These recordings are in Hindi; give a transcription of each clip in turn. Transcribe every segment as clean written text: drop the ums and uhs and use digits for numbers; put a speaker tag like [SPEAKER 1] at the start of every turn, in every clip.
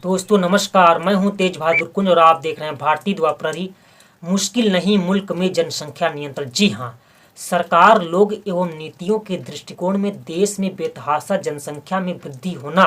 [SPEAKER 1] दोस्तों नमस्कार, मैं हूं तेज बहादुर कुंज और आप देख रहे हैं भारतीय द्वा प्रहरी। मुश्किल नहीं मुल्क में जनसंख्या नियंत्रण। जी हां, सरकार, लोग एवं नीतियों के दृष्टिकोण में देश में बेतहाशा जनसंख्या में वृद्धि होना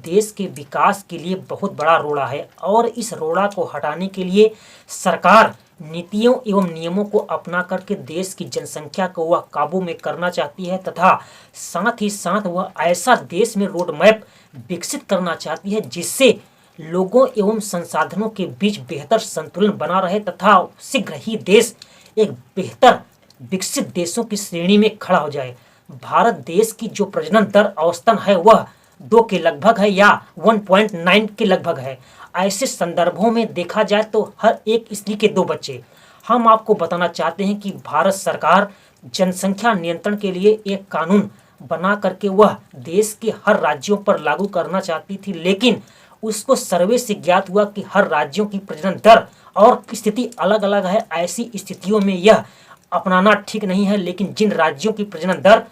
[SPEAKER 1] देश के विकास के लिए बहुत बड़ा रोड़ा है और इस रोड़ा को हटाने के लिए सरकार नीतियों एवं नियमों को अपना करके देश की जनसंख्या को वह काबू में करना चाहती है तथा साथ ही साथ वह ऐसा देश में रोड मैप विकसित करना चाहती है जिससे लोगों एवं संसाधनों के बीच बेहतर संतुलन बना रहे तथा शीघ्र ही देश एक बेहतर विकसित देशों की श्रेणी में खड़ा हो जाए। भारत देश की जो प्रजनन दर औसतन है वह 2 के लगभग है या 1.9 के लगभग है। ऐसे संदर्भों में देखा जाए तो हर एक स्त्री के 2 बच्चे। हम आपको बताना चाहते हैं कि भारत सरकार जनसंख्या नियंत्रण के लिए एक कानून बना करके वह देश के हर राज्यों पर लागू करना चाहती थी, लेकिन उसको सर्वे से ज्ञात हुआ कि हर राज्यों की प्रजनन दर और स्थिति अलग अलग है। ऐसी स्थितियों में यह अपनाना ठीक नहीं है, लेकिन जिन राज्यों की प्रजनन दर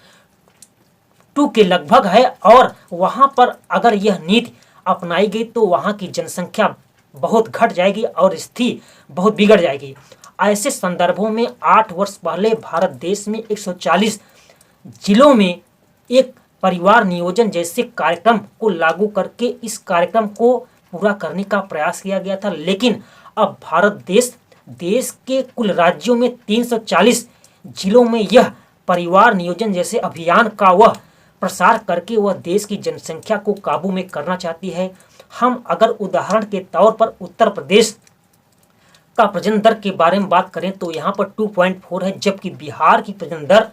[SPEAKER 1] 2 के लगभग है और वहां पर अगर यह नीति अपनाई गई तो वहां की जनसंख्या बहुत घट जाएगी और स्थिति बहुत बिगड़ जाएगी। ऐसे संदर्भों में 8 वर्ष पहले भारत देश में 140 जिलों में एक परिवार नियोजन जैसे कार्यक्रम को लागू करके इस कार्यक्रम को पूरा करने का प्रयास किया गया था, लेकिन अब भारत देश के कुल राज्यों में 340 जिलों में यह परिवार नियोजन जैसे अभियान का वह प्रसार करके वह देश की जनसंख्या को काबू में करना चाहती है। हम अगर उदाहरण के तौर पर उत्तर प्रदेश का प्रजनन दर के बारे में बात करें तो यहाँ पर 2.4 है, जबकि बिहार की प्रजनन दर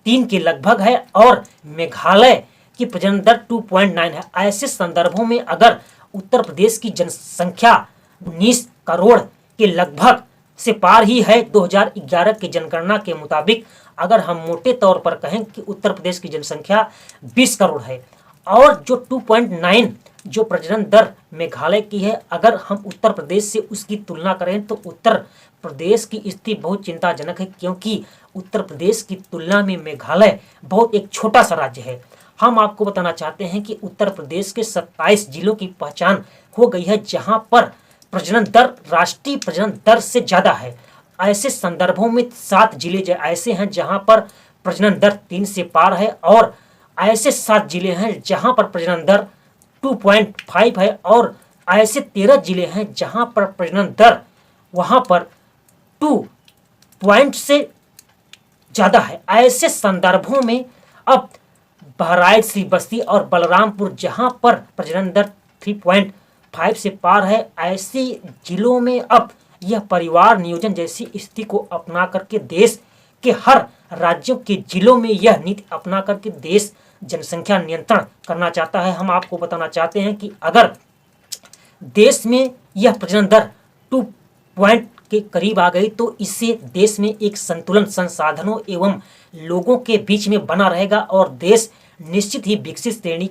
[SPEAKER 1] 3 के लगभग है और मेघालय की प्रजनन दर 2.9 है। ऐसे संदर्भों में अगर उत्तर प्रदेश की जनसंख्या 19 करोड़ के लगभग से पार ही है 2011 की जनगणना के मुताबिक, अगर हम मोटे तौर पर कहें कि उत्तर प्रदेश की जनसंख्या 20 करोड़ है और जो 2.9 जो प्रजनन दर मेघालय की है, अगर हम उत्तर प्रदेश से उसकी तुलना करें तो उत्तर प्रदेश की स्थिति बहुत चिंताजनक है, क्योंकि उत्तर प्रदेश की तुलना में मेघालय बहुत एक छोटा सा राज्य है। हम आपको बताना चाहते हैं कि उत्तर प्रदेश के 27 जिलों की पहचान हो गई है जहां पर प्रजनन दर राष्ट्रीय प्रजनन दर से ज्यादा है। ऐसे संदर्भों में 7 जिले ऐसे हैं जहां पर प्रजनन दर 3 से पार है और ऐसे 7 जिले हैं जहां पर प्रजनन दर 2.5 है और ऐसे 13 जिले हैं जहां पर प्रजनन दर वहां पर 2 पॉइंट से ज्यादा है। ऐसे संदर्भों में अब बहराइच, श्री बस्ती और बलरामपुर जहां पर प्रजनन दर 3.5 से पार है, ऐसे जिलों में अब यह परिवार नियोजन जैसी स्थिति को अपना करके देश के हर राज्यों के जिलों में यह नीति अपना करके देश जनसंख्या नियंत्रण करना चाहता है। हम आपको बताना चाहते हैं कि अगर देश में यह प्रजनन दर 2 पॉइंट के करीब आ गई तो इससे देश में एक संतुलन संसाधनों एवं लोगों के बीच में बना रहेगा और देश निश्चित ही विकसित श्रेणी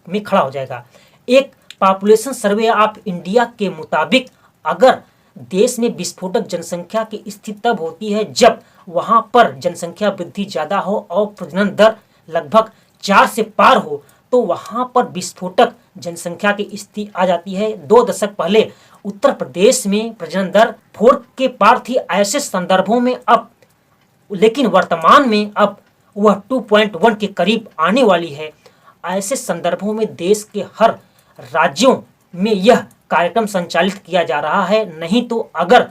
[SPEAKER 1] में खड़ा हो जाएगा। एक पॉपुलेशन सर्वे ऑफ इंडिया के मुताबिक अगर देश में विस्फोटक जनसंख्या की स्थिति तब होती है जब वहां पर जनसंख्या वृद्धि ज्यादा हो और प्रजनन दर लगभग 4 से पार हो, तो वहां पर विस्फोटक जनसंख्या की स्थिति आ जाती है। 2 दशक पहले उत्तर प्रदेश में प्रजनन दर 4 के पार थी। ऐसे संदर्भों में अब लेकिन वर्तमान में अब वह 2.1 के करीब आने वाली है। ऐसे संदर्भों में देश के हर राज्यों में यह कार्यक्रम संचालित किया जा रहा है, नहीं तो अगर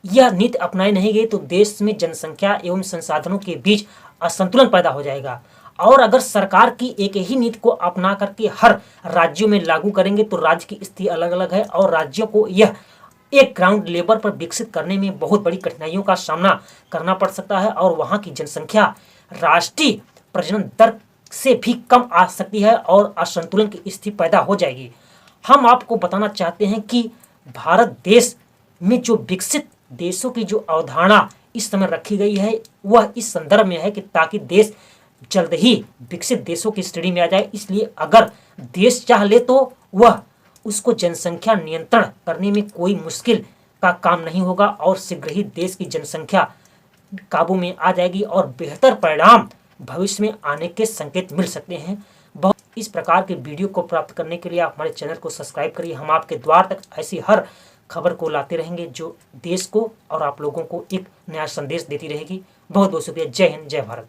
[SPEAKER 1] यह नीति अपनाई नहीं गई तो देश में जनसंख्या एवं संसाधनों के बीच असंतुलन पैदा हो जाएगा। और अगर सरकार की एक ही नीति को अपना करके हर राज्यों में लागू करेंगे तो राज्य की स्थिति अलग अलग है और राज्यों को यह एक ग्राउंड लेवल पर विकसित करने में बहुत बड़ी कठिनाइयों का सामना करना पड़ सकता है और वहां की जनसंख्या राष्ट्रीय प्रजनन दर से भी कम आ सकती है और असंतुलन की स्थिति पैदा हो जाएगी। हम आपको बताना चाहते हैं कि भारत देश में जो विकसित देशों की जो अवधारणा इस समय रखी गई है वह इस संदर्भ में है कि ताकि देश जल्द ही विकसित देशों की श्रेणी में आ जाए। इसलिए अगर देश चाह ले तो वह उसको जनसंख्या नियंत्रण करने में कोई मुश्किल का काम नहीं होगा और शीघ्र ही देश की जनसंख्या काबू में आ जाएगी और बेहतर परिणाम भविष्य में आने के संकेत मिल सकते हैं। बहुत इस प्रकार के वीडियो को प्राप्त करने के लिए आप हमारे चैनल को सब्सक्राइब करिए। हम आपके द्वार तक ऐसी हर खबर को लाते रहेंगे जो देश को और आप लोगों को एक नया संदेश देती रहेगी। बहुत बहुत शुक्रिया। जय हिंद, जय भारत।